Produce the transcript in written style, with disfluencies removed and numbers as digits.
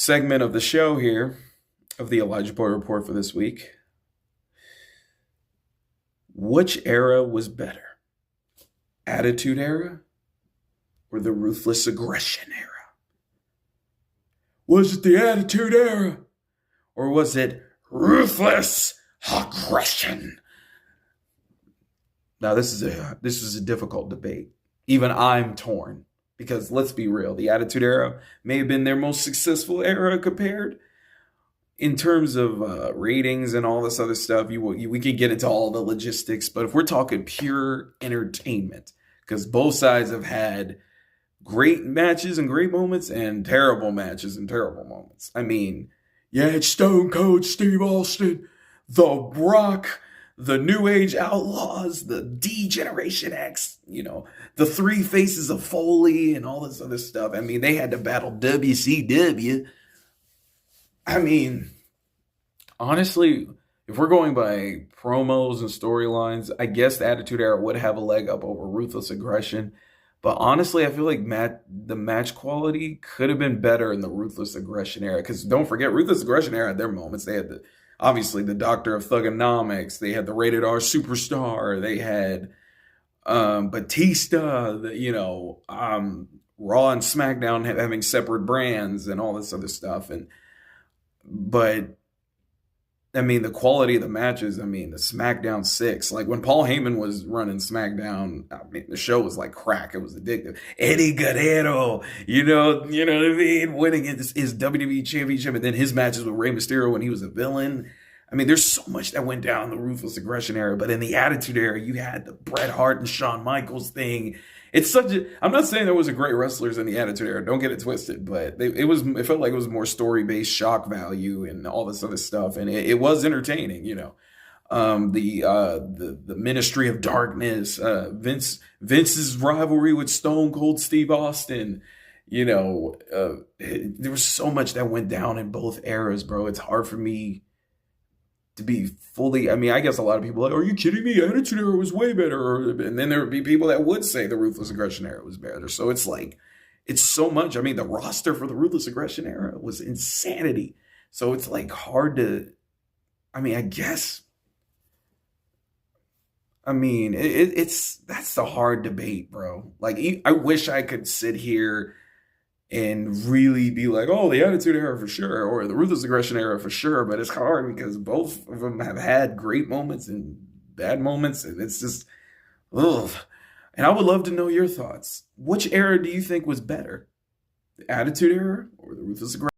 segment of the show here of the Elijah Boy Report for this week. Which era was better? Attitude Era or the Ruthless Aggression Era? Was it the Attitude Era or was it Ruthless Aggression? Now this is a difficult debate. Even I'm torn because let's be real, the Attitude Era may have been their most successful era compared in terms of ratings and all this other stuff. We can get into all the logistics, but if we're talking pure entertainment, because both sides have had great matches and great moments and terrible matches and terrible moments. I mean, you had Stone Cold Steve Austin, The Rock, the New Age Outlaws, the D Generation X, the Three Faces of Foley and all this other stuff. I mean, they had to battle WCW. I mean, honestly, if we're going by promos and storylines, I guess the Attitude Era would have a leg up over Ruthless Aggression. But honestly, I feel like the match quality could have been better in the Ruthless Aggression Era. Because don't forget, Ruthless Aggression Era had their moments. They had obviously the Doctor of Thugonomics. They had the Rated R Superstar. They had Batista. Raw and SmackDown having separate brands and all this other stuff. But I mean, the quality of the matches, I mean, the SmackDown 6, like when Paul Heyman was running SmackDown, I mean, the show was like crack. It was addictive. Eddie Guerrero, you know what I mean? Winning his WWE championship and then his matches with Rey Mysterio when he was a villain. I mean, there's so much that went down in the Ruthless Aggression Era, but in the Attitude Era, you had the Bret Hart and Shawn Michaels thing. I'm not saying there wasn't great wrestlers in the Attitude Era. Don't get it twisted, but it felt like it was more story based, shock value, and all this other stuff, and it was entertaining. The Ministry of Darkness, Vince's rivalry with Stone Cold Steve Austin. There was so much that went down in both eras, bro. It's hard for me to be fully, I mean, I guess a lot of people are like, are you kidding me? Attitude Era was way better. And then there would be people that would say the Ruthless Aggression Era was better. So it's like, it's so much. I mean, the roster for the Ruthless Aggression Era was insanity. So it's like hard to, I mean, I guess, I mean, that's the hard debate, bro. Like, I wish I could sit here and really be like, oh, the Attitude Era for sure, or the Ruthless Aggression Era for sure. But it's hard because both of them have had great moments and bad moments, and it's just, ugh. And I would love to know your thoughts. Which era do you think was better, the Attitude Era or the Ruthless Aggression?